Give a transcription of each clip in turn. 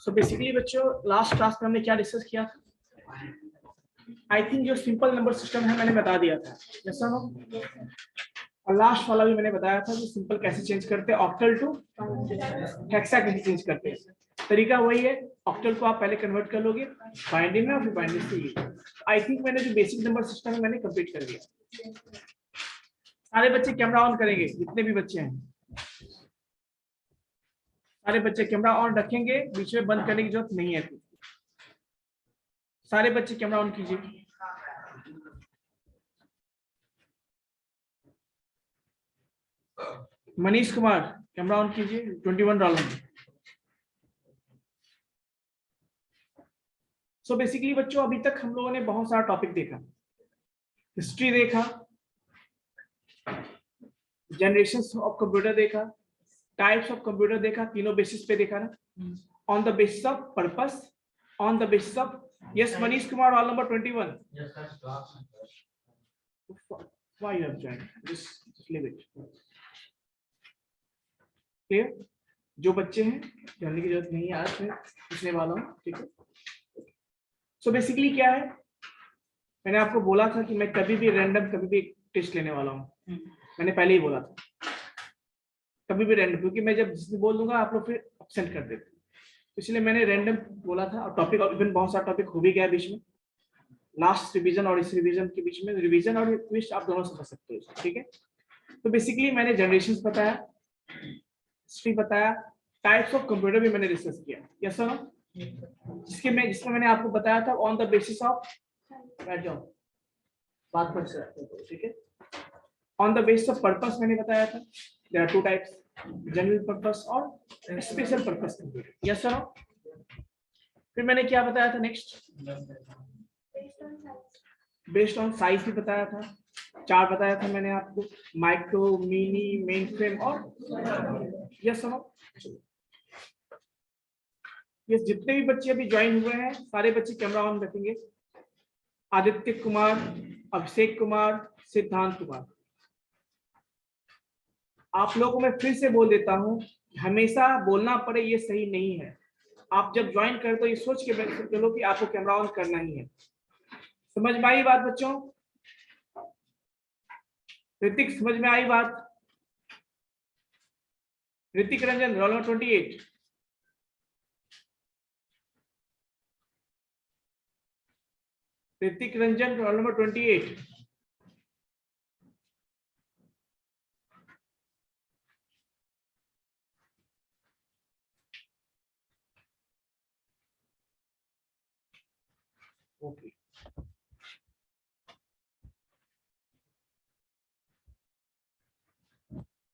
So basically बच्चों last class में हमने क्या डिस्कस किया था? आई थिंक जो सिंपल नंबर सिस्टम है मैंने बता दिया था, यस और नो? और लास्ट वाला भी मैंने बताया था कि सिंपल कैसे चेंज करते हैं, ऑक्टल टू हेक्सा कैसे चेंज करते हैं। तरीका वही है, ऑक्टल को आप पहले कन्वर्ट कर लोगे बाइनरी में और फिर बाइनरी से ये। आई थिंक मैंने जो बेसिक नंबर सिस्टम है मैंने कंप्लीट कर दिया। सारे बच्चे कैमरा ऑन करेंगे, जितने भी बच्चे हैं सारे बच्चे कैमरा ऑन रखेंगे, बीच में बंद करने की जरूरत नहीं है। सारे बच्चे कैमरा ऑन कीजिए। मनीष कुमार कैमरा ऑन कीजिए, 21 रोल नंबर। सो बेसिकली बच्चों अभी तक हम लोगों ने बहुत सारा टॉपिक देखा, हिस्ट्री देखा, जनरेशंस ऑफ कंप्यूटर देखा, टाइप्स ऑफ कंप्यूटर देखा, तीनों बेसिस पे देखा ना, on the basis of purpose, on the basis of yes Manish Kumar role number 21। Yes, sir. Why you have joined? Just leave it. Clear? जो बच्चे हैं जानने की जरूरत नहीं है, आज मैं पूछने वाला हूँ, ठीक है? सो बेसिकली क्या है, मैंने आपको बोला था कि मैं कभी भी रैंडम कभी भी टेस्ट लेने वाला हूँ। मैंने पहले ही बोला था कभी भी रैंडम, क्योंकि मैं जब जिसमें बोल दूंगा आप लोग फिर एब्सेंट कर देते, इसलिए मैंने रैंडम बोला था। और टॉपिक इवन बहुत सारा टॉपिक हो भी गया बीच में, लास्ट रिवीजन और इस रिवीजन के बीच में, रिवीजन और ट्विस्ट आप दोनों समझ सकते हो, ठीक है? तो बेसिकली मैंने जनरेशंस बताया, हिस्ट्री बताया, टाइप्स ऑफ कंप्यूटर भी मैंने डिस्कस किया, यस सर? जिसमें मैंने आपको बताया था ऑन द बेसिस ऑफ, बैठ जाओ बात कर सकते हो, ठीक है? On the basis of purpose मैंने बताया था, there are two types, general purpose और special purpose computer, yes sir? फिर मैंने क्या बताया था नेक्स्ट? बेस्ड ऑन साइज भी बताया था, चार बताया था मैंने आपको, माइक्रो, मिनी, मेन फ्रेम और यस सर? ये जितने भी बच्चे अभी ज्वाइन हुए हैं सारे बच्चे कैमरा ऑन रखेंगे। आदित्य कुमार, अभिषेक कुमार, सिद्धांत कुमार। आप लोगों को मैं फिर से बोल देता हूं, हमेशा बोलना पड़े ये सही नहीं है। आप जब ज्वाइन कर तो ये सोच के चलो कि आपको कैमरा ऑन करना ही है। समझ में आई बात बच्चों? ऋतिक समझ में आई बात? Hrithik Ranjan roll number 28। Hrithik Ranjan roll number 28। Okay,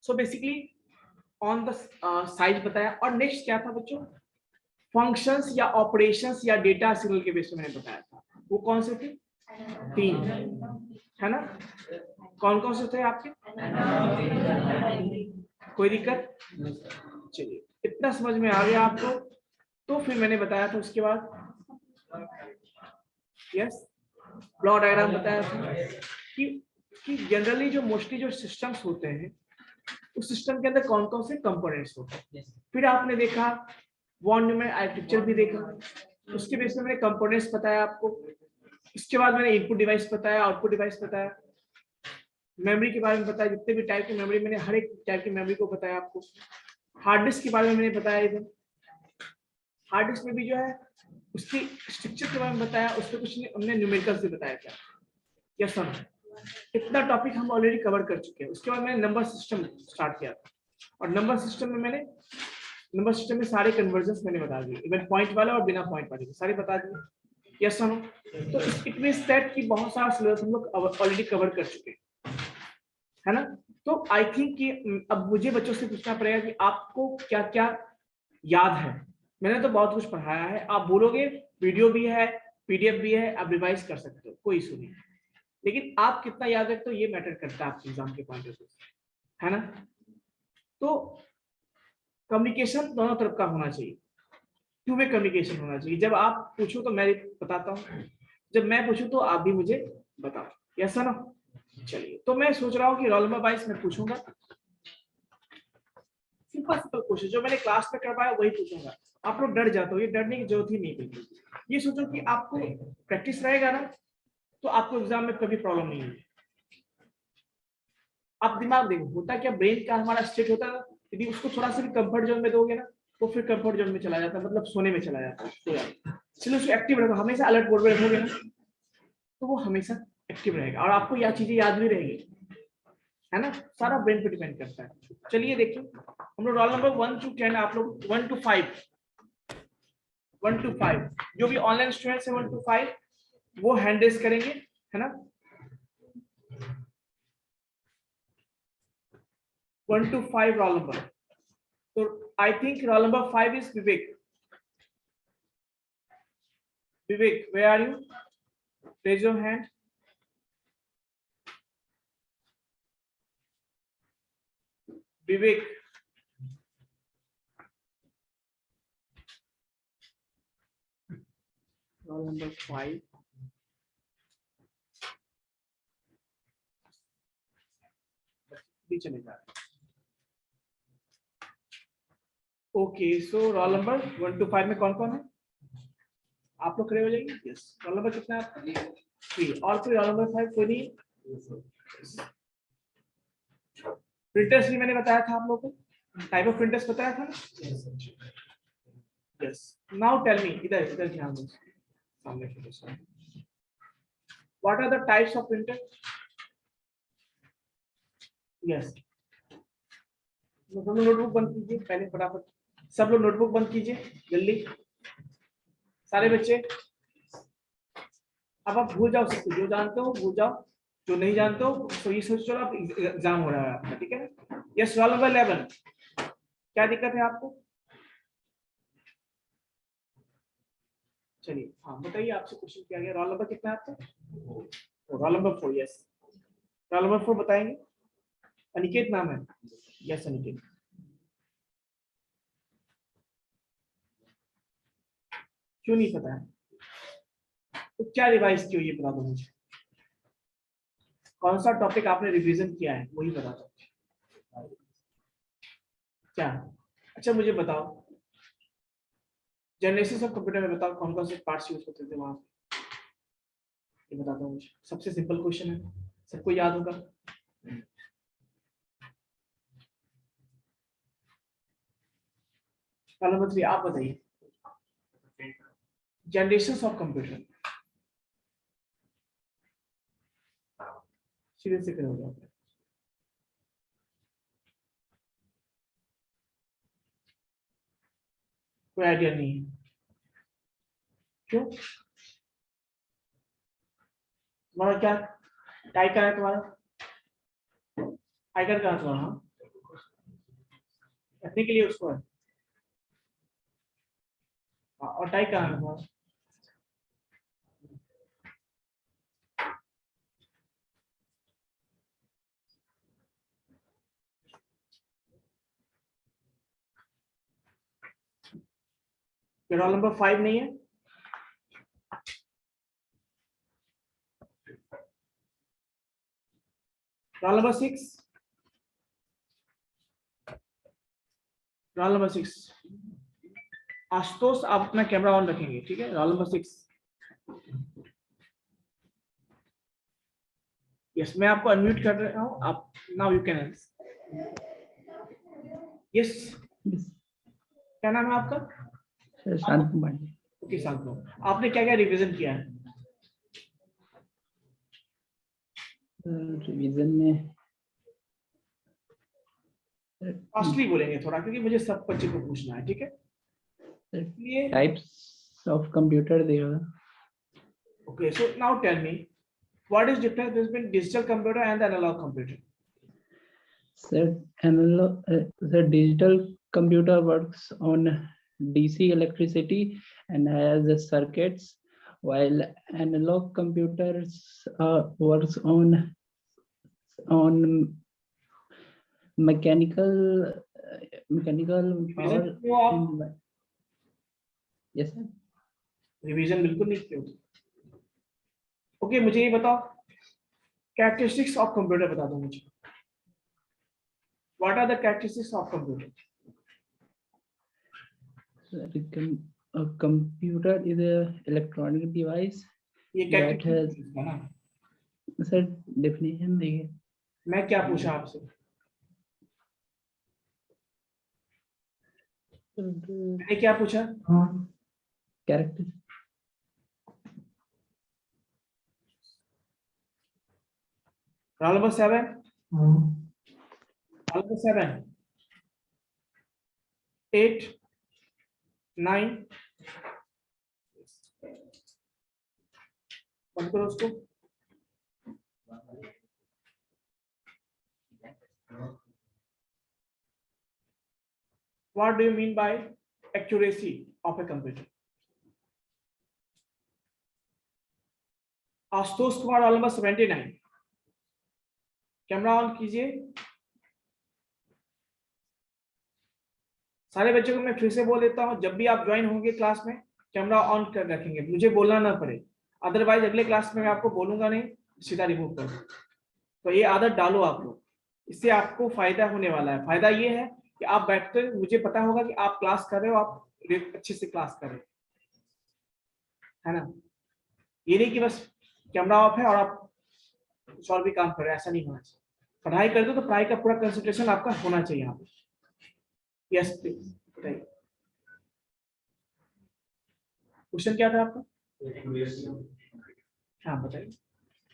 so basically on the size बताया। और नेक्स्ट क्या था बच्चों? फंक्शंस या ऑपरेशंस या डेटा सिग्नल के बेस में मैंने बताया था। वो कौन से थे? तीन, है ना? कौन कौन से थे आपके? कोई दिक्कत? चलिए, इतना समझ में आ गया आपको? तो फिर मैंने बताया था उसके बाद यस ब्लॉक डायग्राम बताया था कि जनरली जो मोस्टली जो सिस्टम्स होते हैं उस सिस्टम के अंदर कौन कौन से कंपोनेंट्स होते हैं। फिर आपने देखा वॉन में आर्किटेक्चर भी देखा, उसके बेस में मैंने कंपोनेंट्स बताया आपको। इसके बाद मैंने इनपुट डिवाइस बताया, आउटपुट डिवाइस बताया, मेमोरी के बारे में बताया, जितने भी टाइप की मेमोरी, मैंने हर एक टाइप की मेमोरी को बताया आपको। हार्ड डिस्क के बारे में मैंने बताया, इधर हार्ड डिस्क में भी जो है उसकी स्ट्रक्चर के बारे में बताया, उसमें कुछ हमने न्यूमेरिकल्स भी बताया क्या, यस सर? इतना टॉपिक हम ऑलरेडी कवर कर चुके हैं। उसके बाद मैंने नंबर सिस्टम स्टार्ट किया था, और नंबर सिस्टम में सारे कन्वर्जन्स मैंने बता दिए, इवन पॉइंट वाला और बिना पॉइंट वाले सारे बता दिए, यस सर? तो इट मींस दैट कि बहुत सारा सिलेबस हम लोग ऑलरेडी कवर कर चुके हैं, है ना? तो आई थिंक कि अब मुझे बच्चों से पूछना पड़ेगा कि आपको क्या क्या याद है। मैंने तो बहुत कुछ पढ़ाया है, आप बोलोगे वीडियो भी है, पीडीएफ भी है, आप रिवाइज कर सकते हो, कोई इशू नहीं, लेकिन आप कितना याद रखते हो ये मैटर करता है आपके एग्जाम के पॉइंट ऑफ व्यू से, है ना? तो कम्युनिकेशन दोनों तरफ का होना चाहिए, टू वे कम्युनिकेशन होना चाहिए। जब आप पूछो तो मैं बताता हूँ, जब मैं पूछूं तो आप भी मुझे बताओ, यस ना? चलिए, तो मैं सोच रहा हूँ कि रोल नंबर वाइज मैं पूछूंगा, सिंपल सिंपल क्वेश्चन जो मैंने क्लास में करवाया वही पूछूंगा। आप लोग डर जाते हो, ये डरने की जरूरत ही नहीं बिल्कुल। ये सोचो कि आपको प्रैक्टिस रहेगा ना तो आपको एग्जाम में कभी प्रॉब्लम नहीं होगी। आप दिमाग देखो, होता क्या, ब्रेन का हमारा स्टेट होता है, यदि उसको थोड़ा सा भी कंफर्ट जोन में दोगे ना तो फिर कंफर्ट जोन में चला जाता है, मतलब सोने में चला जाता है, सो जाता है। इसलिए उसको एक्टिव रखो, हमेशा अलर्ट मोड में रखोगे ना तो वो हमेशा एक्टिव रहेगा और आपको यह चीजें याद भी रहेगी, है ना। सारा ब्रेन पे डिपेंड करता है। चलिए देखिए, हम लोग रोल नंबर 1 to 10, आप लोग 1 to 5 जो भी ऑनलाइन स्टूडेंट्स है 1 to 5 वो हैंड रेस करेंगे, है ना। 1 to 5 रोल नंबर। तो I think roll number 5 is Vivek. Vivek, where are you? Raise your hand. Vivek. Roll number 5. चले जा रहे। Okay, so roll number 1 to 5 में कौन कौन है? आप लोग खड़े हो जाइए। यस, रोल नंबर कितना है आपका? 3। और कोई रोल नंबर 5 कोई नहीं? प्रिंटर्स भी मैंने बताया था आप लोगों को, टाइप ऑफ प्रिंटर्स बताया था ना। यस, नाउ टेल मी, इधर इधर ध्यान दो सामने से। What are the types of printer? Yes, सब लोग नोटबुक बंद कीजिए पहले फटाफट, सब लोग नोटबुक बंद कीजिए जल्दी, सारे बच्चे। अब आप भूल जाओ, सब जो जानते हो भूल जाओ, जो नहीं जानते हो तो ये सोच चलो आप एग्जाम हो रहा है आपका, ठीक है ना। यस, रोल नंबर 11, क्या दिक्कत है आपको? चलिए हाँ बताइए, आपसे क्वेश्चन किया गया। रोल नंबर कितना है आपका? Roll number 4। Yes, roll number 4 बताएंगे। अनिकेत नाम है? यस अनिकेत। क्यों नहीं पता है? तो क्या रिवाइज की हो ये बता दो मुझे, कौन सा टॉपिक आपने रिवीजन किया है वही बता दो क्या। अच्छा मुझे बताओ, जनरेशन ऑफ कंप्यूटर में बताओ कौन कौन से पार्ट्स यूज होते थे वहां, ये बता दो मुझे। सबसे सिंपल क्वेश्चन है, सबको याद होगा। नंबर 3 आप बताइए, जनरेशन ऑफ कंप्यूटर। सीधे से करोगे, कोई आइडिया नहीं है? क्यों? तुम्हारा क्या टाइप का है तुम्हारा? आइकन कहाँ तुम्हारा? हाँ, रखने के लिए उसको है। हाँ, और टाइप कहाँ है तुम्हारा? रोल नंबर 5 नहीं है? Roll number 6? Roll number 6 Ashutosh, आप अपना कैमरा ऑन रखेंगे, ठीक है। Roll number 6। यस, मैं आपको अनम्यूट कर रहा हूँ, आप नाउ यू कैन। यस, क्या नाम है आपका? शांत कुमार जी। ओके शांत, आपने क्या क्या रिवीजन किया है? रिवीजन में फास्टली बोलेंगे थोड़ा, क्योंकि मुझे सब बच्चे को पूछना है, ठीक है। ये टाइप्स ऑफ कंप्यूटर देगा। Okay, so now tell me, what is difference between digital computer and analogue computer? The digital computer works on DC electricity and has circuits, while analog computers works on mechanical power. Yes sir. Revision बिल्कुल नहीं किया। Okay, मुझे ये बताओ, characteristics of computer बता दो मुझे। What are the characteristics of computer? A computer is a electronic device ये क्या that has ना, sir definition देखिए मैं क्या पूछा आपसे, मैंने क्या पूछा, character roll number 7, roll number 7, 8, 9, बंद करो उसको। What do you mean by accuracy of a computer? Ashutosh Kumar roll number 79, camera on कीजिए। सारे बच्चों को मैं फिर से बोल देता हूं, जब भी आप ज्वाइन होंगे क्लास में कैमरा ऑन कर रखेंगे, मुझे बोलना ना पड़े, अदरवाइज अगले क्लास में मैं आपको बोलूंगा नहीं, सीधा रिमूव कर दो। तो ये आदत डालो आप लोग, इससे आपको फायदा होने वाला है। फायदा ये है कि आप बैठकर, मुझे पता होगा कि आप क्लास कर रहे हो, आप अच्छे से क्लास कर रहे हो, है ना। ये नहीं कि बस कैमरा ऑफ है और आप कुछ और भी काम कर रहे हो, ऐसा नहीं होना चाहिए। पढ़ाई कर दो तो पढ़ाई का पूरा कंसंट्रेशन आपका होना चाहिए यहाँ पे। यस प्लीज बताइए, क्वेश्चन क्या था आपका? हाँ बताइए,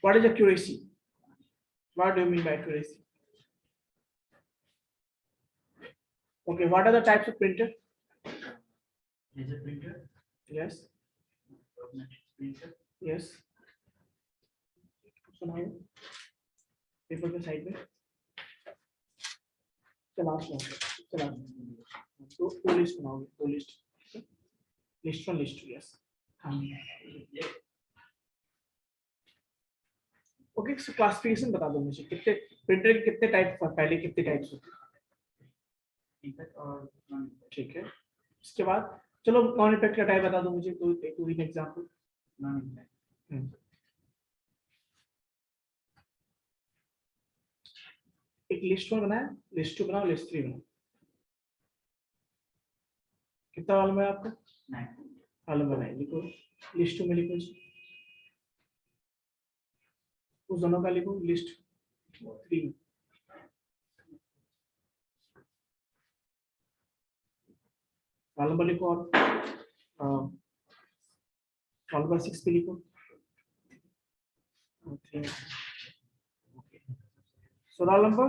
what is accuracy, what do you mean by accuracy? Okay, what are the types of printer? Laser printer, yes magnetic printer, yes, सुनाओ पेपर के साइड में चला चला, दो लिस्ट बनाओगे, दो list, list one list two, yes हाँ। Okay, so classification बता दो मुझे, कितने प्रिंटर के कितने टाइप, पहले कितने टाइप्स होते impact और non impact. हैं? ठीक है, इसके बाद चलो नॉन इफेक्ट का टाइप बता दो मुझे, दो तीन एग्जांपल। Non impact. एक लिस्ट वन बनाया, लिस्ट टू बनाओ, लिस्ट थ्री बनाओ। कितना वाला है आपका? 9. वाला बनाए, लिखो लिस्ट टू में, लिखो उस दोनों का लिखो लिस्ट थ्री में। वाला नंबर लिखो और वाला नंबर 6 पे लिखो। सो रोल नंबर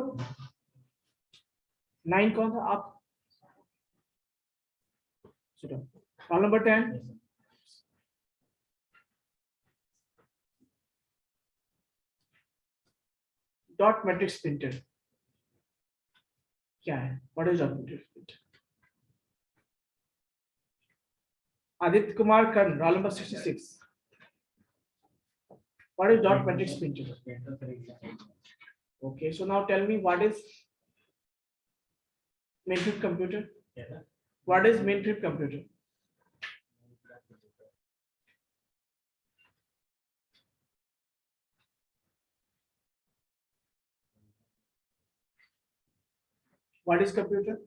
9 कौन था आप? Roll number 10, dot matrix printer क्या है? What is dot matrix printer? Aditya Kumar Karn, roll number 66, what is dot matrix printer? Okay, so now tell me what is mainframe computer? What is mainframe computer? What is computer?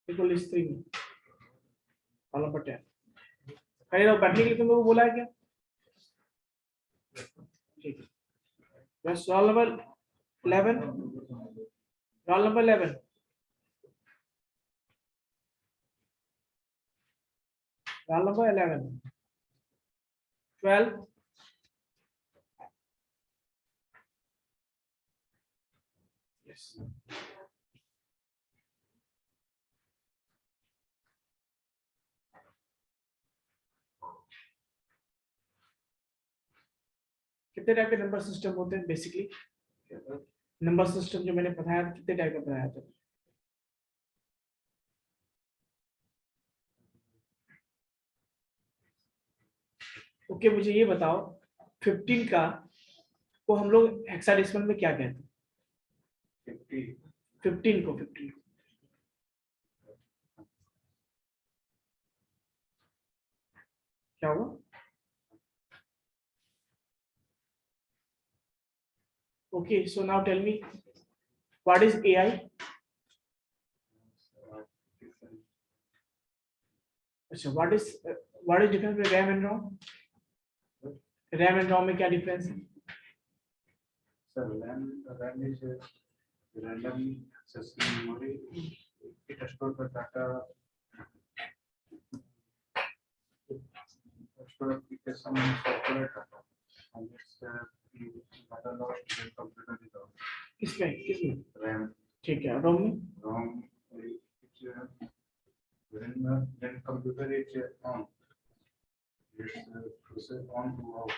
देखो list 3 में column पर 10, कहीं लोग बैठने के लिए तुमको बोला है क्या? ठीक है, बस roll number 11, roll number 11, roll number 11, 12, yes. कितने टाइप के नंबर सिस्टम होते हैं बेसिकली? नंबर सिस्टम जो मैंने पढ़ाया कितने टाइप का पढ़ाया था? ओके, मुझे ये बताओ 15 का को हम लोग हेक्साडेसिमल में क्या कहते हैं? 15 को क्या हुआ? Okay, so now tell me, what is AI? अच्छा, what is difference between RAM and ROM? RAM and ROM में क्या difference है? Sir, RAM is a random access memory. It stores the data. Store application and software data. And it's data lost when computer is off. किसमें RAM, ठीक है, ROM में ROM, it's when computer is on, it's process on to off.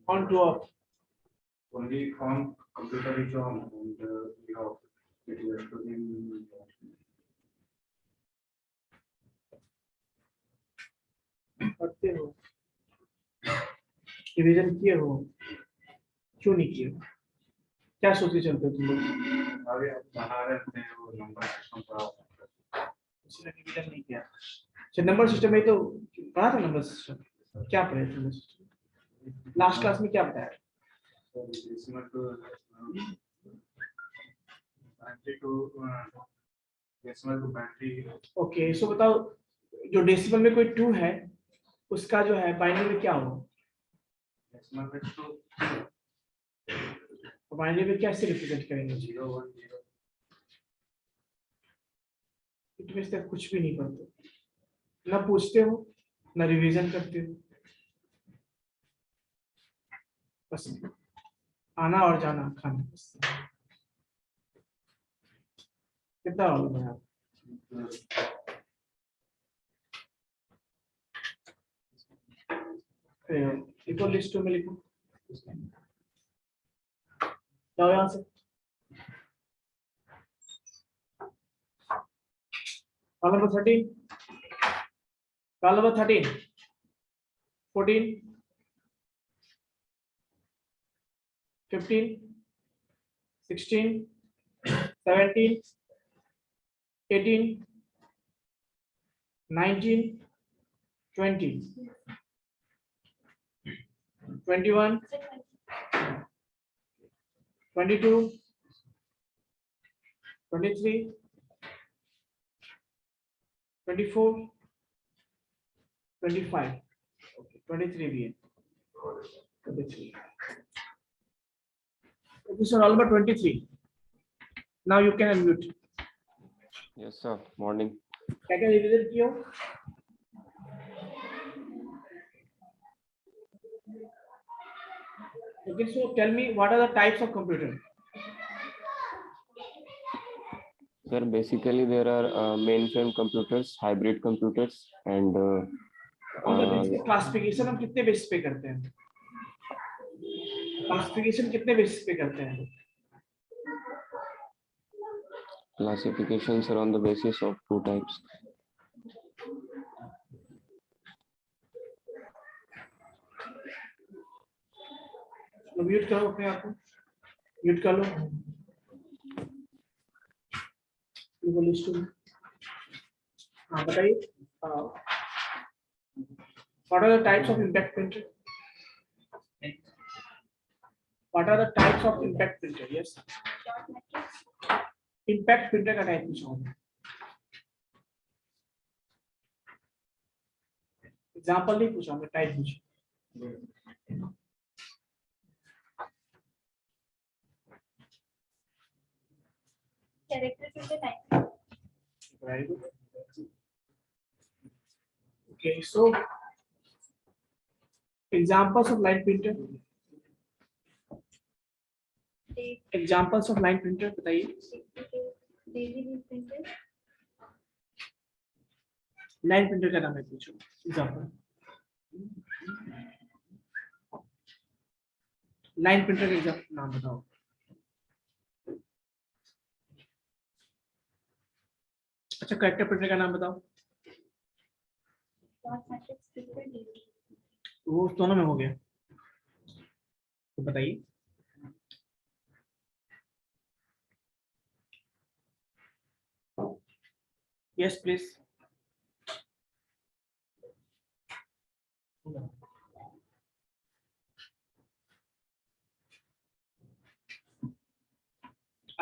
on to off. Only on computer is on and we off. It is storing. पढ़ते हो, revision किए हो, क्यों नहीं किए? क्या सोच के चलते हो तुम लोग? अभी आप बना रहे थे वो नंबर सिस्टम का किसी ने रिवीजन नहीं किया। अच्छा, नंबर सिस्टम में तो पढ़ा था नंबर सिस्टम, क्या पढ़े थे नंबर सिस्टम? लास्ट क्लास में क्या बताया? इसमें तो बैटरी ओके, सो बताओ, जो डेसिमल में कोई 2 है, उसका जो है बाइनरी में क्या होगा? डेसिमल में तो बाइनरी में कैसे रिप्रेजेंट करेंगे? 0 1 0 इसमें से कुछ भी नहीं पढ़ते, ना पूछते हो, ना रिवीजन करते हो, बस आना और जाना, खाना। बस। कितना होगा यार? लिखो, लिस्ट में लिखो, जाओ यहाँ से। Column number 13, column number 13, 14, 15, 16, 17, 18, 19, 20, 21, 22, 23, 24, 25, okay, 23 भी है, 23. Okay, so roll number 23. Now you can unmute. Yes, sir. Morning. क्या क्या रिवीजन किया हो? Okay, so tell me, what are the types of computer? Sir, basically there are mainframe computers, hybrid computers, and On the basis classification हम कितने basis पे करते हैं? Classification कितने बेसिस पे करते हैं? classifications are on the basis of 2 types. तो म्यूट करो अपने आप को, म्यूट कर लो। लिस्ट में हाँ बताइए, what are the types of impact printer? What are the types of impact printer? Yes, impact printer का टाइप पूछा हूँ। एग्जाम्पल नहीं पूछा, मैं टाइप पूछा। Character printer type. Very good. Okay, so examples of line printer. Examples of line printer बताइए। Daisy printer. Line printer का नाम है, पूछो एग्जांपल। लाइन प्रिंटर का एग्जांपल नाम बताओ। अच्छा, कैरेक्टर प्रिंटर का नाम बताओ। Dot matrix printer. Daisy. वो दोनों में हो गया, तो बताइए। Yes please.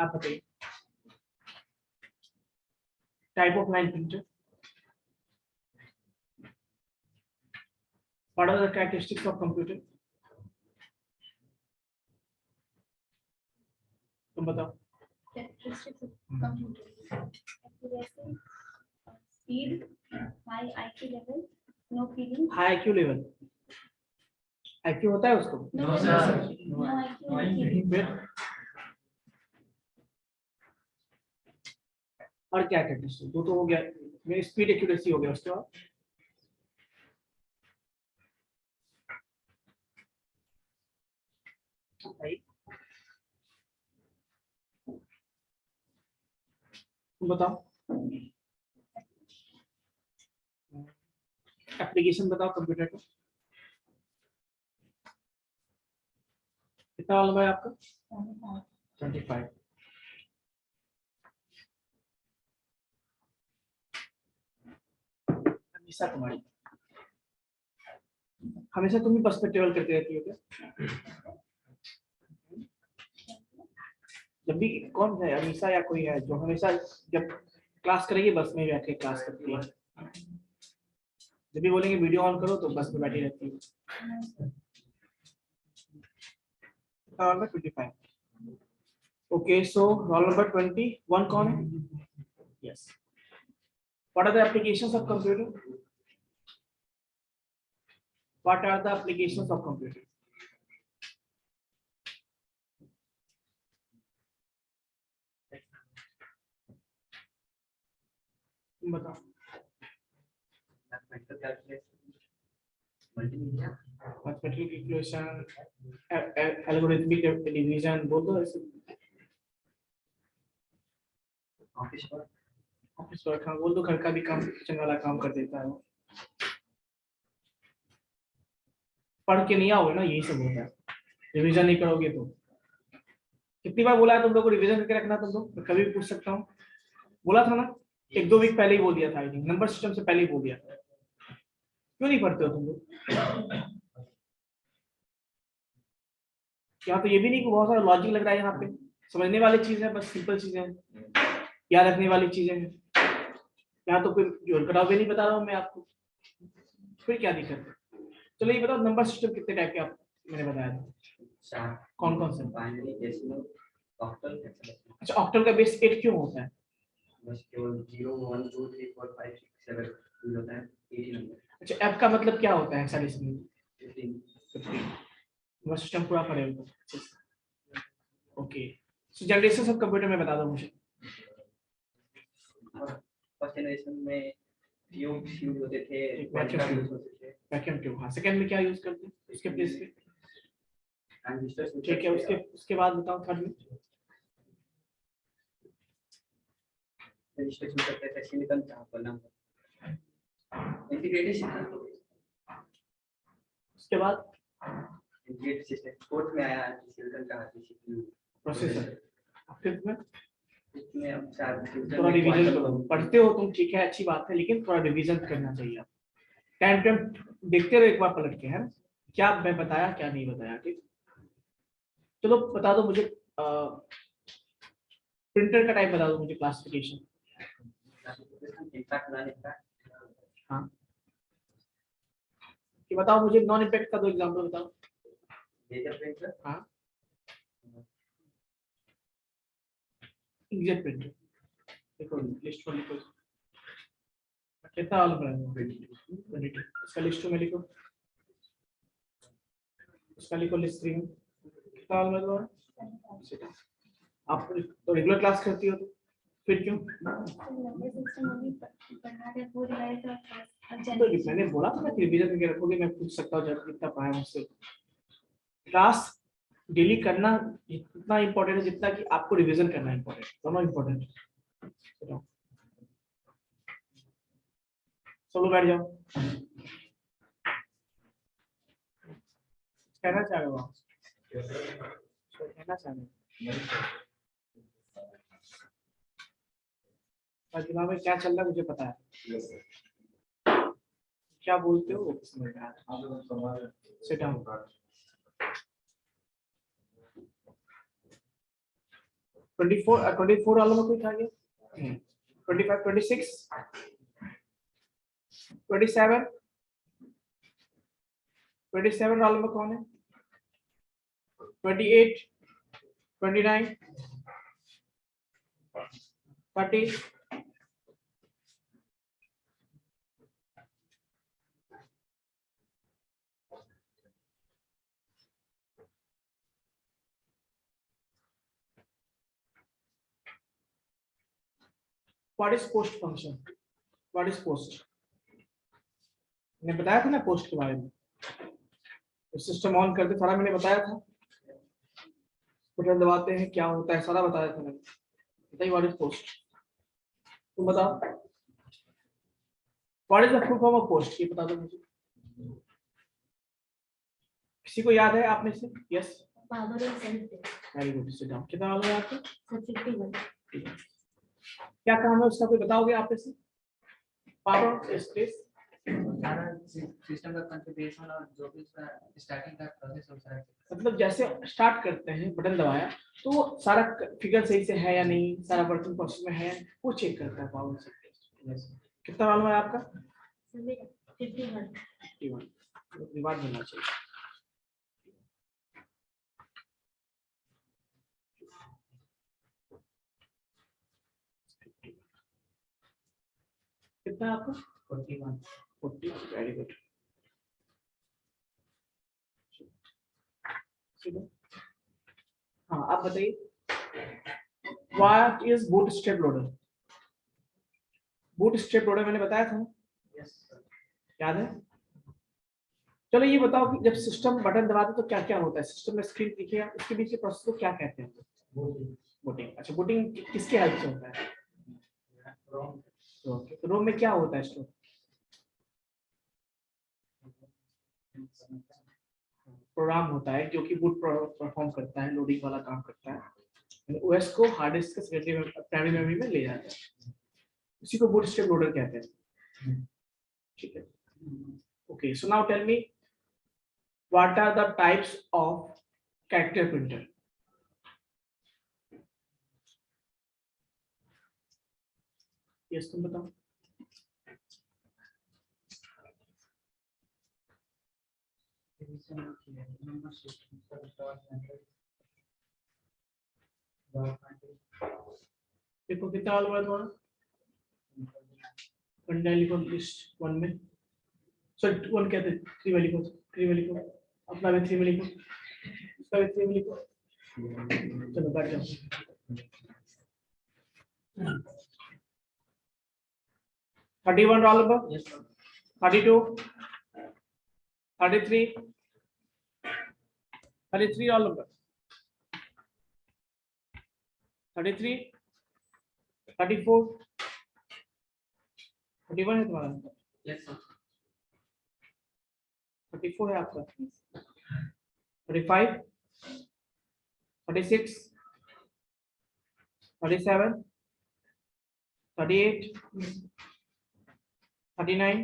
आप बताइए type of line printer, what are the characteristics of computer, तुम बताओ। Characteristics of computer. Accuracy, speed, high IQ level, no feeling. High IQ level, IQ होता है उसको? No IQ, no feeling. फिर और क्या कैरेक्टरिस्टिक? दो तो हो गया, मेरी स्पीड एक्यूरेसी हो गया, उसके बाद भाई तुम बताओ, एप्लीकेशन बताओ कंप्यूटर का। कितना वाला है आपका? 25। हमेशा तुम्हारी, हमेशा तुम ही पर्सपेक्टिवल करती रहती हो क्या? जब भी कौन है, अमीषा या कोई है जो हमेशा जब क्लास करेगी बस में बैठ के क्लास करती है, जब भी बोलेंगे वीडियो ऑन करो तो बस में बैठी रहती है। Roll number 25। Okay, so roll number 21 कौन है? Yes. What are the applications of computer? What are the applications of computer? तुम बताओ। Mathematical calculation, multimedia, mathematical calculation, algorithmic division, बोल दो ऐसे। office work, ऑफिस वर्क, हाँ बोल दो, घर का भी काम, किचन वाला काम कर देता है वो। पढ़ के नहीं आओगे ना, यही सब होता है, रिवीजन नहीं करोगे तो। कितनी बार बोला है तुम लोग को रिवीजन करके रखना, तुम लोग तो कभी भी पूछ सकता हूँ, बोला था ना, 1-2 वीक पहले ही बोल दिया था, आई थिंक नंबर सिस्टम से पहले ही बोल दिया था। क्यों नहीं पढ़ते हो तुम लोग? यहाँ तो ये भी नहीं कि बहुत सारा लॉजिक लग रहा है, यहाँ पे समझने वाली चीज है, बस सिंपल चीजें हैं, याद रखने वाली चीजें हैं। यहाँ तो कोई जोड़ घटाव भी नहीं बता रहा हूँ मैं आपको, फिर क्या दिक्कत है? चलो ये बताओ, नंबर सिस्टम कितने टाइप के आप मैंने बताया था, chart, कौन कौन से? binary, decimal, octal, hexadecimal. अच्छा, ऑक्टल का बेस 8 क्यों होता है? बस केवल 0 1 2 3 4 5 6 7 यूज होता है, 18 नंबर, अच्छा, ऐप का मतलब क्या होता है हेक्साडेसिमल? 15 नंबर सिस्टम पूरा पड़ेगा। Okay, so generation of computer में बता दो मुझे। फर्स्ट जनरेशन में ट्यूब्स यूज होते थे, एक vacuum वैक्यूम tube. यूज होते थे, वैक्यूम ट्यूब, हाँ। सेकंड में क्या यूज करते हैं उसके प्लेस पे? ट्रांजिस्टर्स यूज ठीक है, करते थे, उसके बाद बताओ थर्ड में। रजिस्टर्स यूज करते थे, सिलिकॉन जहां पर नाम इंटीग्रेटेड सिस्टम, उसके बाद इंटीग्रेटेड सिस्टम कोर्स में आया, सिलिकॉन का सीपीयू प्रोसेसर। फिफ्थ में इसमें अब शायद थोड़ा रिवीजन करो, पढ़ते हो तुम, ठीक है, अच्छी बात है, लेकिन थोड़ा रिवीजन करना चाहिए आप। टाइम टाइम देखते रहो एक बार पलट के, है ना, क्या मैं बताया क्या नहीं बताया, ठीक। चलो बता दो मुझे, प्रिंटर का टाइप बता दो मुझे, क्लासिफिकेशन। इम्पैक्ट नॉन इम्पैक्ट, हाँ, कि बताओ मुझे, नॉन इम्पैक्ट का दो एग्जांपल बताओ। लेजर प्रिंटर, हाँ, इंकजेट प्रिंटर, देखो लिस्ट में लिखो, कितना वाला बनाएंगे? 22। इसका लिस्ट में लिखो, उसका लिखो लिस्ट 3 में, कितना वाला बनाएंगे? आप तो रेगुलर क्लास करती हो, तो फिर क्यों? नंबर सिस्टम अभी पढ़ा रहे, वो रिवाइज और तो मैंने बोला था ना कि रिवीजन करके रखोगे, मैं पूछ सकता हूँ जब कितना पढ़ा है मुझसे। क्लास डेली करना इतना इम्पोर्टेंट है जितना कि आपको रिवीजन करना इम्पोर्टेंट, दोनों इम्पोर्टेंट है। सब लोग बैठ जाओ, कहना चाह रहे हो आप? कहना चाह रहे हो? और दिमाग में क्या चल रहा है मुझे पता है, क्या बोलते हो वो समझ में आ रहा है। Sit down. 24 वालों में कोई था क्या? 25, 26, 27, 27 वालों में कौन है? 28, 29, 30, What is post function? What is post? मैंने बताया था ना पोस्ट के बारे में, सिस्टम ऑन करते सारा मैंने बताया था, बटन दबाते हैं क्या होता है सारा बताया था मैंने। बताइए व्हाट इज पोस्ट, तुम बताओ what is the full form of post, ये बता दो मुझे, किसी को याद है आप में से? Yes, Power of self. Very good, sit down. कितना वाला है आपको? So 51. क्या काम है उसका, कोई बताओगे आप में से? पावर स्पेस सारा सिस्टम का कॉन्फ़िगरेशन और जो भी उसका स्टार्टिंग का प्रोसेस होता है। मतलब जैसे स्टार्ट करते हैं बटन दबाया तो सारा फिगर सही से है या नहीं, सारा वर्किंग प्रोसेस में है, वो चेक करता है पावर स्पेस। कितना वाला है आपका? 51. 51 रिवाज होना चाहिए। कितना है आपका? 41। 40, वेरी गुड। हाँ आप बताइए what is bootstrap loader? Bootstrap loader मैंने बताया था, यस याद है? चलो ये बताओ कि जब सिस्टम बटन दबाते तो क्या क्या होता है, सिस्टम में स्क्रीन दिखेगा, उसके बीच के प्रोसेस को क्या कहते हैं? बूटिंग। अच्छा, बूटिंग किसके हेल्प से होता है? रोम में क्या होता है स्टोर? प्रोग्राम होता है जो कि बूट परफॉर्म करता है, लोडिंग वाला काम करता है, ओएस को हार्ड डिस्क के सेकेंडरी प्राइमरी मेमोरी में ले जाता है, उसी को बूटस्ट्रैप लोडर कहते हैं। ठीक है, okay, so now tell me what are the types of character printer? Yes तुम बताओ। नंबर सिस्टम देखो कितना वाला हुआ तुम्हारा? कंडा लिखो लिस्ट 1 में, सॉरी 1 कहते हैं, 3 में लिखो, 3 में लिखो, अपना में 3 में लिखो, उसका भी 3 में लिखो। चलो बैठ जाओ। 31 roll number, 32, 33, 33 roll number, 33, 34, 31 है तुम्हारा, यस सर 34 है आपका, 35, 36, 37, 38, 39,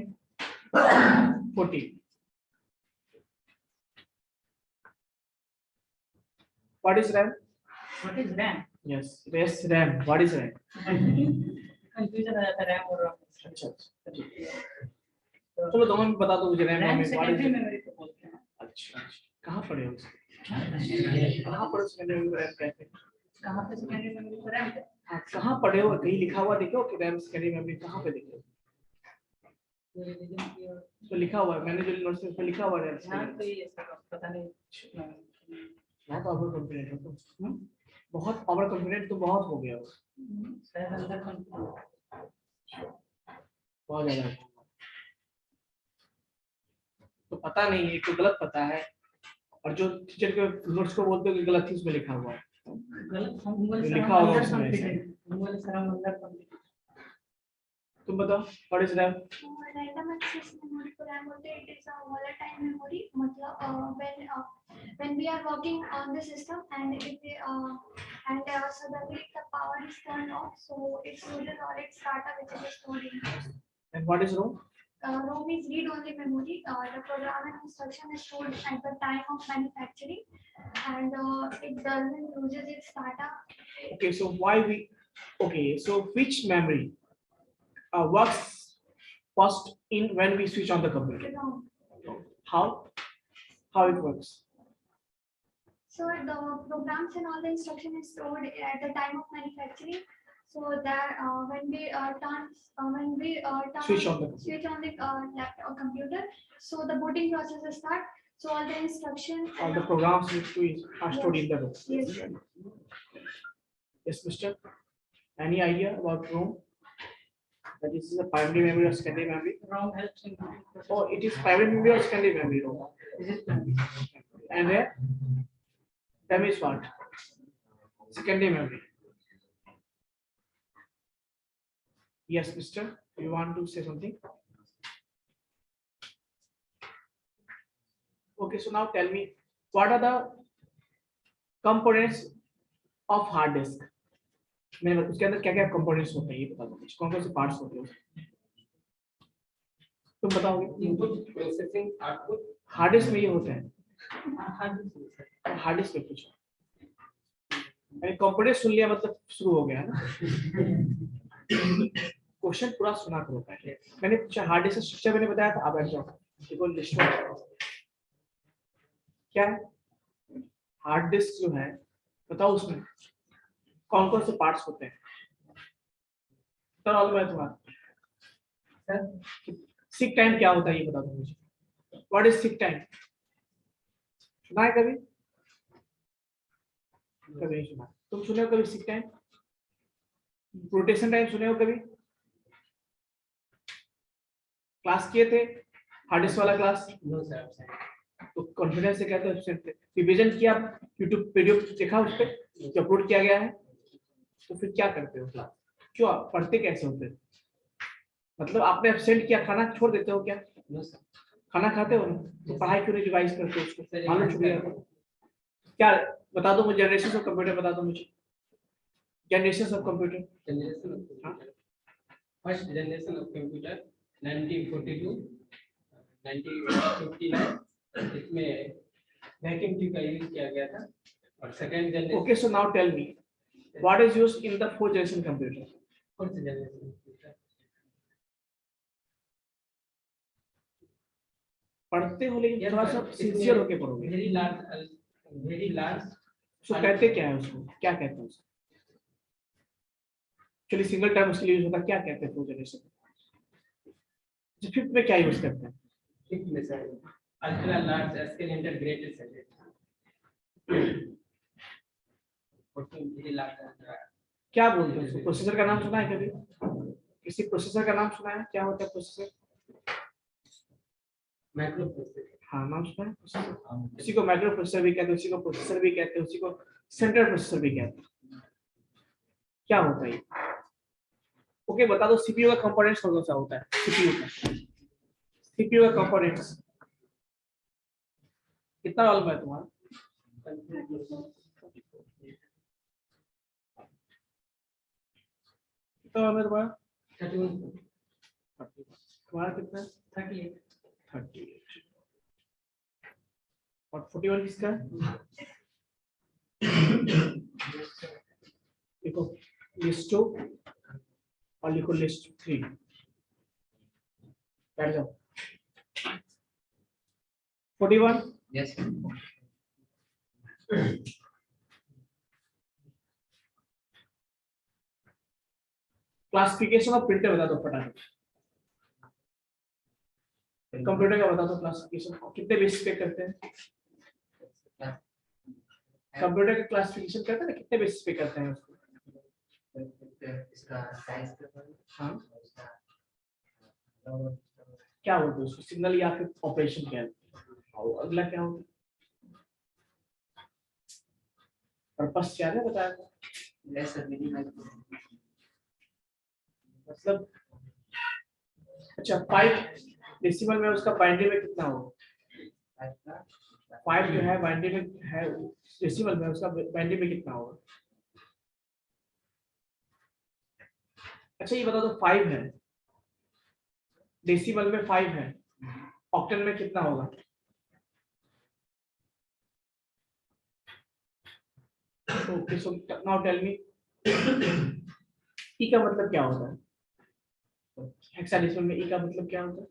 40. What is RAM? What is RAM Yes, RAM. What is RAM? Confusion आ जाता है रैम और रोम अच्छा अच्छा, चलो दोनों में बता दो मुझे RAM रैम में what is secondary it? Memory को बोलते हैं। अच्छा अच्छा, कहाँ पढ़े हो उसको? कहाँ पढ़े उसमें RAM कहते हैं? कहाँ पे सेकेंडरी मेमोरी को रैम कहते हैं? हाँ, कहाँ पढ़े हो? कहीं लिखा हुआ देखो कि RAM सेकेंडरी मेमोरी कहाँ पे देखो? तो लिखा हुआ है, मैंने जो नोट्स में लिखा हुआ है ध्यान तो ये सब पता नहीं बहुत ओवर कॉन्फिडेंट हो तुम, बहुत ओवर कॉन्फिडेंट तो बहुत हो गया हो, शायद अंदर बहुत ज्यादा। तो पता नहीं है, तो गलत पता है, और जो टीचर के नोट्स को बोलते हो कि गलत चीज में लिखा हुआ है, गलत हम गूगल से लिखा होगा अंदर उसमें ऐसा। कॉन्फिडेंट गूगल से हम अंदर कॉन्फिडेंट तुम बताओ what is RAM? Random access memory को RAM बोलते हैं. It is a volatile memory. मतलब when we are working on the system and if we suddenly the power is turned off, so it's loaded all its data which is stored in it. And what is ROM? ROM is read-only memory. The program and instruction is stored at the time of manufacturing, and it doesn't loses its data. Okay, so so which memory works first in when we switch on the computer? ROM. How it works? So the programs and all the instruction is stored at the time of manufacturing. So that when we Switch on the laptop or computer, so the booting process is start. So all the instruction. All the programs need to are stored in the ROM. Yes. Yes, Mister. Any idea about ROM? That this is a primary memory or secondary memory? ROM helps in. Oh, it is primary memory or secondary memory, ROM? Is it? And where? Memory is what? Secondary memory. Yes, Mister. You want to say something? Okay, so now tell me, what are the components of hard disk? मैंने उसके अंदर क्या क्या components होते हैं ये बता दो, कौन कौन से पार्ट्स होते हैं? तुम बताओगे? Input processing output hard disk में ये होता है। हार्ड डिस्क में पूछो, मैंने कंपोनेंट सुन लिया मतलब शुरू हो गया ना। क्वेश्चन पूरा सुना करो पहले। मैंने पूछा हार्ड डिस्क स्ट्रक्चर मैंने बताया था, अब जाओ देखो लिस्ट में क्या है। हार्ड डिस्क जो है बताओ उसमें कौन कौन से पार्ट्स होते हैं? तो मैं तुम्हारा सिक टाइम क्या होता है ये बता दो मुझे। What is sick time? सुना है कभी? कभी नहीं सुना। तुम सुने हो कभी सिक टाइम? रोटेशन टाइम सुने हो कभी? क्लास किए थे हार्ड डिस्क वाला क्लास? No sir. तो कॉन्फिडेंस से कहते हैं रिवीजन किया, यूट्यूब वीडियो देखा, उस पर अपलोड किया गया है, तो फिर क्या करते हो क्लास? क्यों पढ़ते कैसे होते? मतलब आपने एब्सेंट किया, खाना छोड़ देते हो क्या? No sir. खाना खाते हो ना, तो पढ़ाई क्यों नहीं रिवाइज करते हो उसको? मालूम छूट गया तो क्या? बता दो मुझे जनरेशन ऑफ कंप्यूटर, बता दो मुझे generation of computer. First generation of computer 1942 1959 इसमें वैक्यूम ट्यूब का यूज किया गया था। और second generation okay, so now tell me what is used in the fourth generation computer? Fourth generation पढ़ते हो लेकिन थोड़ा सा सिंसियर होके पढ़ोगे। वेरी लार्ज सो कहते क्या है उसको, क्या कहते हैं उसको? चलिए सिंगल टर्म उसके लिए यूज होता है, क्या कहते हैं फोर्थ जनरेशन? फिफ्थ में क्या यूज करते हैं? फिफ्थ में sir ultra large scale integrated circuit. क्या बोलते हैं उसको? प्रोसेसर का नाम सुना है कभी? किसी प्रोसेसर का नाम सुना है? क्या होता है प्रोसेसर? Micro processor. हाँ, नाम सुना है प्रोसेसर। उसी को माइक्रो प्रोसेसर भी कहते हैं, उसी को प्रोसेसर भी कहते हैं, उसी को सेंट्रल प्रोसेसर भी कहते हैं। क्या होता है? ओके, बता दो सीपीयू का कंपोनेंट्स कौन सा होता है? सीपीयू का कंपोनेंट्स कितना मालूम है तुम्हारा? कितना मालूम है तुम्हारा? 31 तुम्हारा कितना? 38 38 और 41 किसका है? देखो लिस्ट 2 और लिखो लिस्ट 3। बैठ जाओ। 41 यस क्लासिफिकेशन ऑफ प्रिंटर बता दो फटाफट। कंप्यूटर का बता दो क्लासिफिकेशन, कितने बेसिस पे करते हैं? कंप्यूटर का क्लासिफिकेशन करते हैं ना, कितने बेसिस पे करते हैं उसको? इसका साइज हाँ, क्या बोलते हैं उसको? सिग्नल या फिर ऑपरेशन क्या है? और अगला क्या होता है? पर्पस क्या है बताया था? मतलब अच्छा 5 डेसिमल में उसका बाइनरी में कितना होगा? 5 जो है बाइनरी में है, डेसिमल में उसका बाइनरी में कितना होगा? अच्छा ये बता दो 5 है, डेसिमल में 5 है, ऑक्टेन में कितना होगा? Okay, so now tell me E का मतलब क्या होता है? हेक्साडेसिमल में ई का मतलब क्या होता है?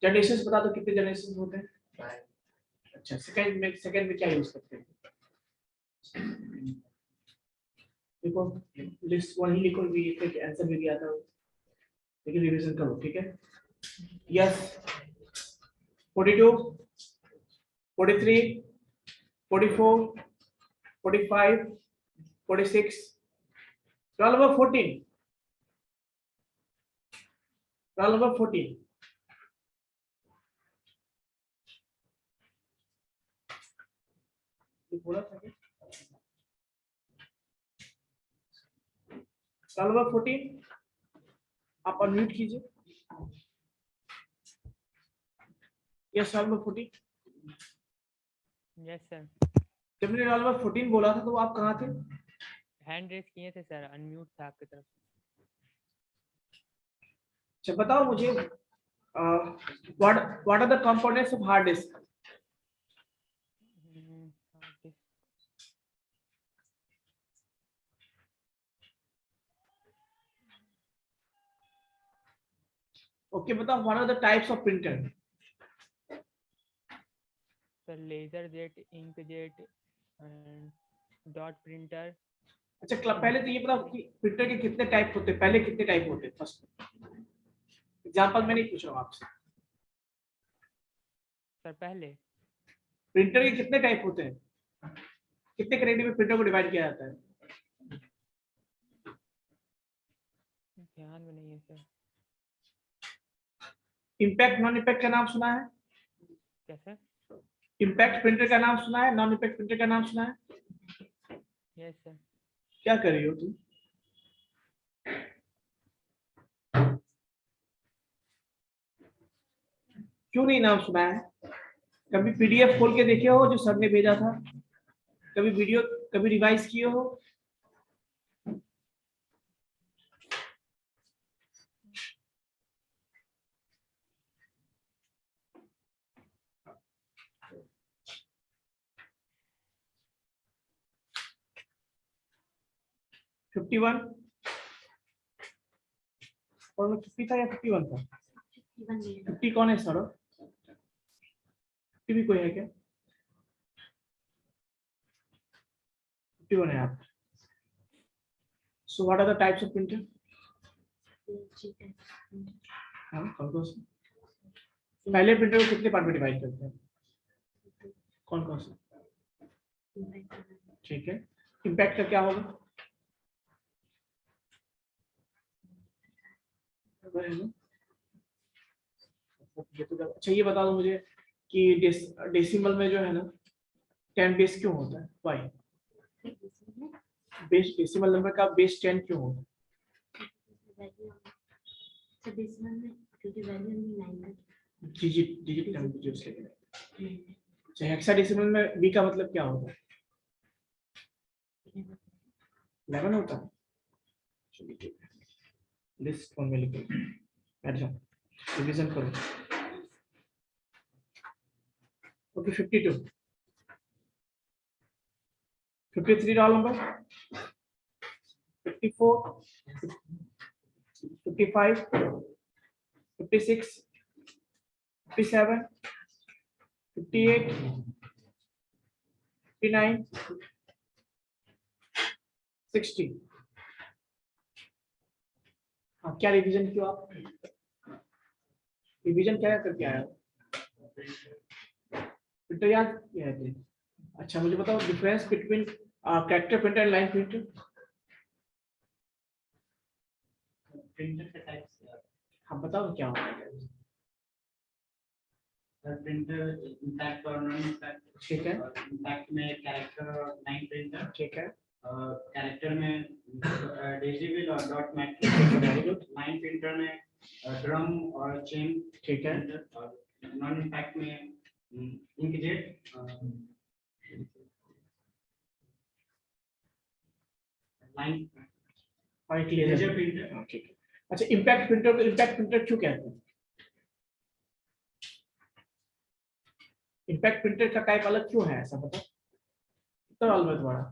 जनरेशंस बता दो, कितने जनरेशंस होते हैं? अच्छा, सेकंड में क्या यूज करते हैं? देखो लिस्ट वन ही लिखो, भी आंसर भी दिया था, लेकिन रिवीजन करो, ठीक है? Yes, 42, 43, 44, 45, 46, roll number 14, roll number 14. ये बोला था क्या? roll number 14, आप अनम्यूट कीजिए। Yes, roll number 14। Yes sir, जब मैंने roll number 14 बोला था तो आप कहाँ थे? हैंड रेस किए थे सर, अनम्यूट था आपकी तरफ। अच्छा, बताओ मुझे what are the components of hard disk? Okay, बताओ what are the types of printer? Sir laser jet, ink jet and dot printer. अच्छा, पहले तो ये बताओ कि प्रिंटर के कितने टाइप होते हैं, पहले कितने टाइप होते हैं? फर्स्ट एग्जांपल मैं नहीं पूछ रहा हूँ आपसे, सर पहले प्रिंटर के कितने टाइप होते हैं, कितने कैटेगरी में प्रिंटर को डिवाइड किया जाता है? ध्यान में नहीं है सर। इम्पैक्ट नॉन इम्पैक्ट का नाम सुना है? क्या सर? इम्पैक्ट प्रिंटर का नाम सुना है, नॉन इम्पैक्ट प्रिंटर का नाम सुना है? Yes sir. क्या कर रही हो तुम? क्यों नहीं नाम सुना है? कभी पीडीएफ खोल के देखे हो जो सर ने भेजा था? कभी वीडियो, कभी रिवाइज किए हो? फिफ्टी वन और 50 था या 51 था? 50 कौन है सर? 50 भी कोई है क्या? 51 है आप। So what are the types of printer? हाँ, कौन कौन से? पहले प्रिंटर को कितने पार्ट में डिवाइड करते हैं? कौन कौन से? ठीक है, इम्पैक्ट का क्या होगा? ये तो अच्छा, ये बता दो मुझे कि डेसिमल में जो है ना 10 बेस क्यों होता है? वाई बेस, डेसिमल नंबर का बेस 10 क्यों होता है? डिजिट नंबर जो से। अच्छा, हेक्साडेसिमल में बी का मतलब क्या होता है? 11 होता है। लिस्ट वन में लिखो, बैठ जाओ, रिवीजन करो। Okay, 52, 53 roll number, 54, 55, 56, 57, 58, 59, 60। हाँ, क्या रिवीजन किया आप? रिवीजन क्या करके आया? प्रिंटर याद किया है? अच्छा, मुझे बताओ difference between character printer and line printer. Printer के टाइप्स हाँ, बताओ क्या होता है? प्रिंटर इम्पैक्ट और नॉन इम्पैक्ट। ठीक है, इम्पैक्ट में कैरेक्टर और लाइन प्रिंटर। ठीक है, कैरेक्टर में डेजिबल और डॉट मैट्रिक्स। लाइन प्रिंटर में ड्रम और चेन। ठीक है, और नॉन इम्पैक्ट में इंकजेट, लाइन और एक लेजर लेजर प्रिंटर। प्रिंटर। ठीक है, अच्छा इम्पैक्ट प्रिंटर को इम्पैक्ट प्रिंटर क्यों कहते हैं? इम्पैक्ट प्रिंटर का टाइप अलग क्यों है, ऐसा पता? कितना वाला तुम्हारा?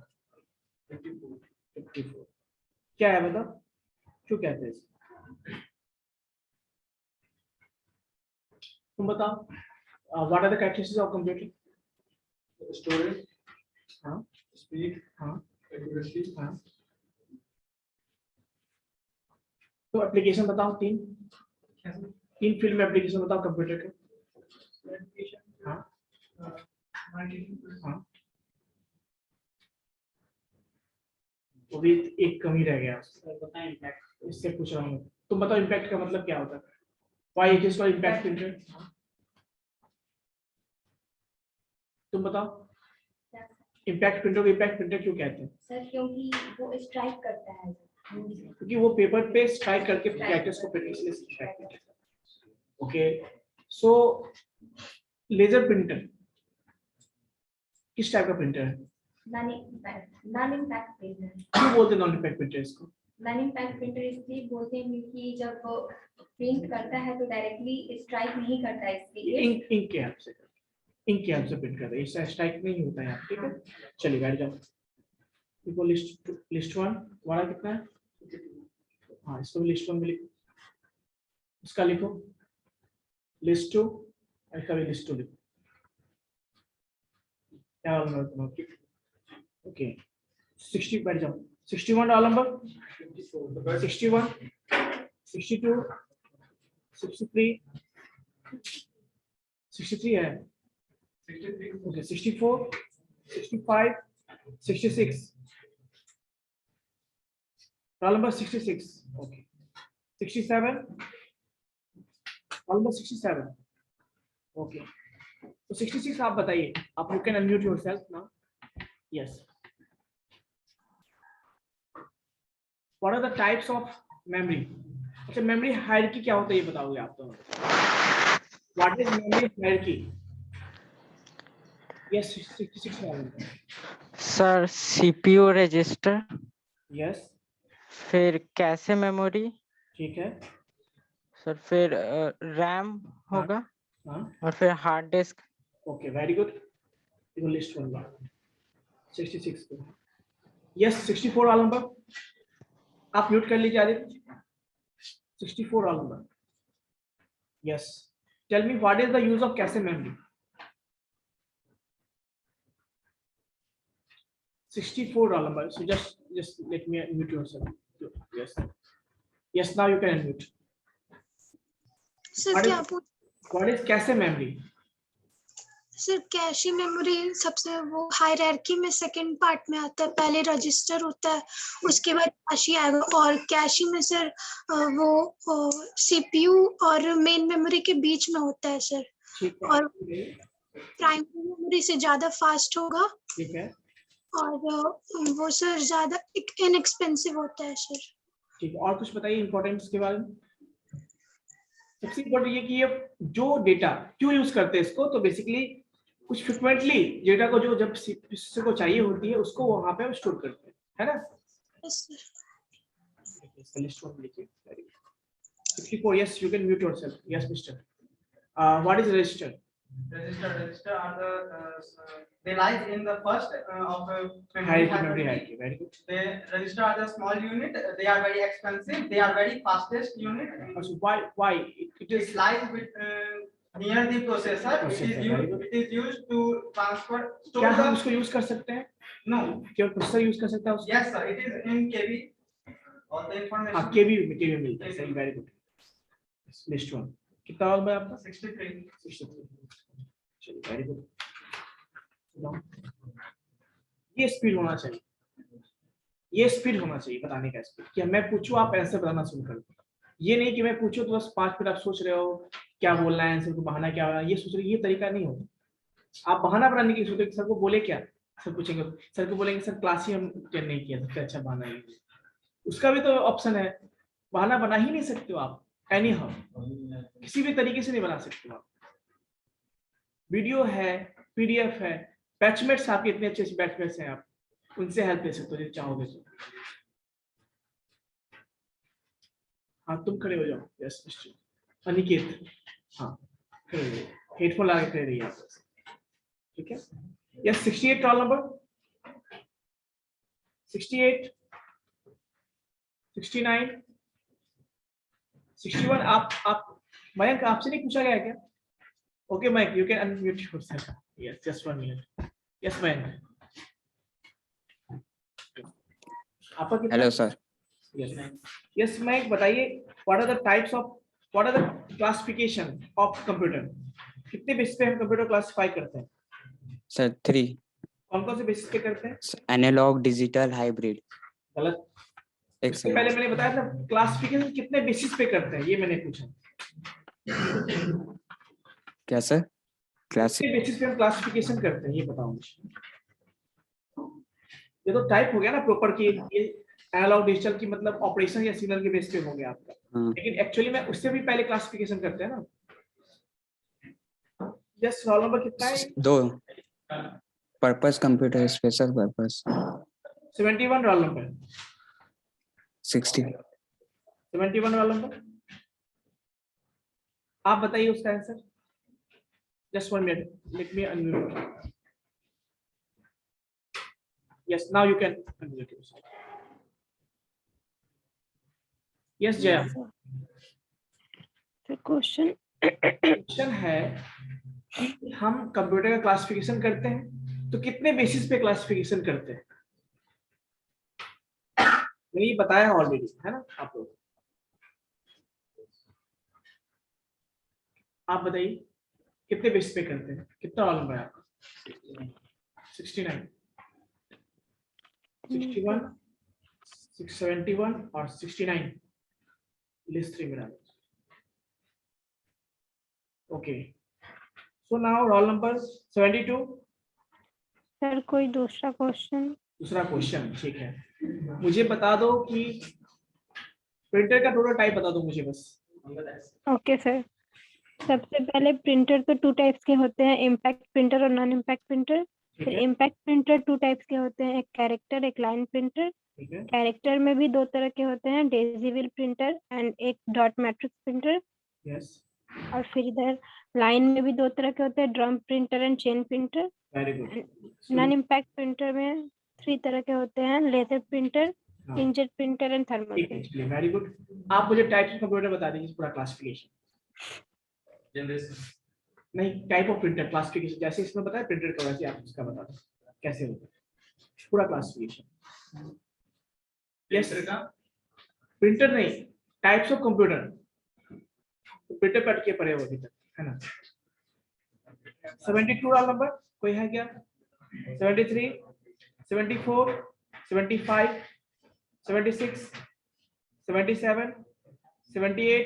54। क्या है बताओ, क्यों कहते हैं इसे? तुम बताओ, what are the characteristics of computer? Storage, हाँ स्पीड, हाँ एक्यूरेसी, हाँ। तो एप्लीकेशन बताओ, तीन फील्ड में एप्लीकेशन बताओ कंप्यूटर के। हाँ हाँ, वो भी एक कमी रह गया, सर बताएं इम्पैक्ट। इससे पूछ रहा हूँ। तुम बताओ इम्पैक्ट का मतलब क्या होता है? Why it is called impact printer? तुम बताओ इम्पैक्ट प्रिंटर को इम्पैक्ट प्रिंटर क्यों कहते हैं? सर क्योंकि वो स्ट्राइक करता है। क्योंकि वो पेपर पे स्ट्राइक करके कैरेक्टर्स को प्रिंट इसलिए स्ट्राइक करता है। ओके, सो लेजर प्रिंटर किस टाइप का प्रिंटर है? Non impact printer. क्यों बोलते हैं नॉन इम्पैक्ट प्रिंटर इसको? नॉन इम्पैक्ट प्रिंटर इसलिए बोलते हैं क्योंकि जब वो प्रिंट करता है तो डायरेक्टली स्ट्राइक नहीं करता है, इसलिए इंक के हेल्प से, इंक के हेल्प से प्रिंट करते हैं, इससे स्ट्राइक नहीं होता है यहाँ, ठीक है। चलिए बैठ जाओ। देखो लिस्ट 1 तुम्हारा कितना है? हाँ, इसको भी लिस्ट 1 में लिखो, इसका लिखो लिस्ट 2, इसका भी लिस्ट 2 लिखो। क्या वाला नंबर तुम्हारा? ओके 60 बैठ जाओ। 61 रोल नंबर, 61, 62, 63, 63 है। Okay 64, 65, 66, roll number 66। Okay 67, roll number 67। Okay तो 66 आप बताइए, आप you can unmute yourself now. Yes, what are the types of memory? अच्छा मेमोरी हायरार्की क्या होता है ये बताओगे आप? तो what is memory hierarchy? Yes 66। Sir CPU register, yes फिर कैशे मेमोरी, ठीक है। सर फिर रैम होगा, हाँ और फिर hard disk. Okay very good. देखो लिस्ट 1 66 को। यस 64 रोल नंबर, आप म्यूट कर लीजिए Aditya. 64 roll number. Yes tell me what is the use of cache memory? 64 roll number. So just let me unmute yourself. Yes. Yes, now you can unmute. Sir क्या पूछ? What is cache memory? Sir cache memory सबसे वो hierarchy में second part में आता है, पहले register होता है उसके बाद कैशे आएगा, और कैशे में सर वो सीपीयू और मेन मेमोरी के बीच में होता है सर, ठीक है। और प्राइमरी मेमोरी से ज्यादा फास्ट होगा, ठीक है। और वो सर ज्यादा इनएक्सपेंसिव होता है सर। ठीक है, और कुछ बताइए इंपॉर्टेंस के बारे में। सबसे इम्पोर्टेंट ये कि ये जो डेटा क्यों यूज करते हैं इसको, तो बेसिकली कुछ फ्रिक्वेंटली डेटा को जो जब किसी को चाहिए होती है उसको वहां पे स्टोर करते हैं, है ना? Yes sir. इसका लिस्ट वन लिखिए। 64 yes you can mute yourself. Yes mister. What is register? Register are the they lies in the first of Memory hierarchy. Very good. They register are the small unit. They are very expensive. They are very fastest unit. So why it is It lies with near the processor. It is used to transfer. क्या हम उसको use कर सकते हैं? No. क्या processor use कर सकता है उसको? Yes sir. It is in KB. All the information. हाँ केबी मिलता है। सही, वेरी गुड। लिस्ट वन कितना रोल में आपका? 63. चलिए वेरी गुड। ये स्पीड होना चाहिए, ये स्पीड होना चाहिए बताने का स्पीड, कि मैं पूछूं आप आंसर बताना शुरू कर दो। ये नहीं कि मैं पूछूं तो बस 5 मिनट आप सोच रहे हो क्या बोलना है, आंसर को बहाना क्या होगा ये सोच रहे, ये तरीका नहीं होता। आप बहाना बनाने की सोचते सर को बोले क्या, सर पूछेंगे, सर को बोलेंगे सर क्लास ही हम अटेंड नहीं किया, सबसे अच्छा बहाना है। उसका भी तो ऑप्शन है, बहाना बना ही नहीं सकते हो आप एनी हाउ, किसी भी तरीके से नहीं बना सकते हो आप। वीडियो है, पीडीएफ है, बैचमेट्स आपके इतने अच्छे बैचमेट्स हैं, आप उनसे हेल्प ले सकते हो यदि चाहोगे तो। हाँ तुम खड़े हो जाओ। यस अनिकेत, हाँ खड़े हो जाओ, हेडफोन लगा के खड़े रहिए आप, ठीक है। Yes 68 roll number, 68, 69, 61। आप मयंक, आपसे नहीं पूछा गया क्या? Okay Mayank, you can unmute yourself. Yes just 1 minute. Yes Mayank, आपका कितना? Hello sir. यस मयंक, बताइए what are the types of, what are the classification of computer? कितने बेसिस पे हम कंप्यूटर क्लासिफाई करते हैं? सर 3। कौन कौन से बेसिस पे करते हैं? Analogue, digital, hybrid. गलत। एक इससे पहले मैंने बताया था क्लासिफिकेशन कितने बेसिस पे करते हैं, ये मैंने पूछा। क्या सर? क्लास कितने बेसिस पे हम क्लासिफिकेशन करते हैं, ये बताओ मुझे। ये तो टाइप हो गया ना प्रॉपर की, ये एनालॉग डिजिटल की मतलब ऑपरेशन या सिग्नल के बेस पे हो गया आपका। लेकिन एक्चुअली में उससे भी पहले क्लासिफिकेशन करते हैं ना। यस रोल नंबर कितना है? 2। Purpose computer, special purpose. 71 roll number, 60। 71 role number. आप बताइए उसका answer. Just 1 minute, let me unmute. Yes now you can unmute yourself. Yes Jaya, question है कि हम कंप्यूटर का क्लासिफिकेशन करते हैं तो कितने बेसिस पे क्लासिफिकेशन करते हैं? मैंने ये बताया ऑलरेडी, है ना आप लोग। आप बताइए कितने बेसिस पे करते हैं? कितना रोल नंबर है आपका? 69, 61, 671 और 69, लिस्ट 3 मेरा। Okay, so now roll number 72। Sir कोई दूसरा क्वेश्चन? दूसरा क्वेश्चन, ठीक है। मुझे बता दो कि प्रिंटर का टोटल टाइप बता दो मुझे बस। ओके सर, सबसे पहले प्रिंटर तो 2 टाइप्स के होते हैं, इम्पैक्ट प्रिंटर और नॉन इम्पैक्ट प्रिंटर। ठीक फिर है, इम्पैक्ट प्रिंटर 2 टाइप्स के होते हैं, एक कैरेक्टर, एक लाइन प्रिंटर। ठीक है, कैरेक्टर में भी 2 तरह के होते हैं, डेजिबल प्रिंटर एंड एक डॉट मैट्रिक्स प्रिंटर। यस और फिर इधर लाइन में भी 2 तरह के होते हैं, drum printer and chain printer. Very good. Non impact printer में 3 तरह के होते हैं, laser printer, inkjet printer and thermal printer. Very good. आप मुझे टाइप्स ऑफ कंप्यूटर बता दीजिए, पूरा क्लासिफिकेशन। नहीं, टाइप ऑफ प्रिंटर क्लासिफिकेशन, जैसे इसमें बताया प्रिंटर का वैसे आप उसका बता दो कैसे होता है पूरा क्लासिफिकेशन। यस प्रिंटर नहीं, टाइप्स ऑफ कंप्यूटर। प्रिंटर पढ़ के पढ़े हो अभी तक, है ना। 72 रोल नंबर कोई है क्या? 73, 74, 75, 76, 77, 78,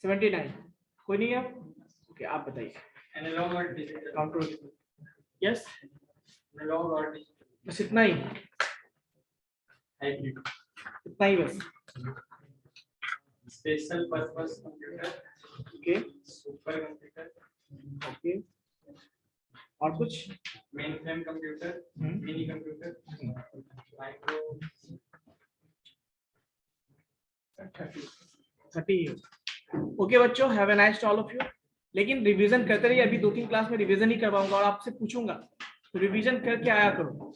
79, कोई नहीं है? ओके, आप बताइए। एनालॉग और डिजिटल। काउंटर। यस, एनालॉग और डिजिटल। बस इतना ही, हाइब्रिड। इतना ही बस। Special purpose computer. Okay, super computer. Okay, और कुछ? Mainframe computer, mini computer, micro. 30। Okay बच्चों, have a nice all of you. लेकिन रिवीजन करते रहिए, अभी 2-3 क्लास में रिवीजन ही करवाऊंगा और आपसे पूछूंगा, तो रिवीजन करके आया करो।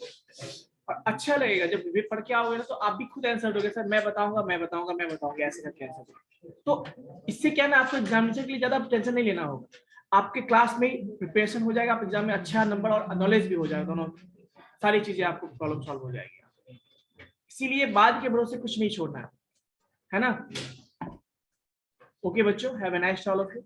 और अच्छा लगेगा जब रिवीज पढ़ के आओगे ना, तो आप भी खुद आंसर दोगे, सर मैं बताऊंगा, मैं बताऊंगा, मैं बताऊंगा, ऐसे करके आंसर। तो इससे क्या ना, आपको एग्जामिनेशन के लिए ज्यादा टेंशन नहीं लेना होगा, आपके क्लास में प्रिपरेशन हो जाएगा, आप एग्जाम में अच्छा नंबर और नॉलेज भी हो जाएगा, दोनों सारी चीजें आपको प्रॉब्लम सॉल्व हो जाएगी। इसीलिए बाद के भरोसे कुछ नहीं छोड़ना है ना। ओके बच्चों, have a nice all of you.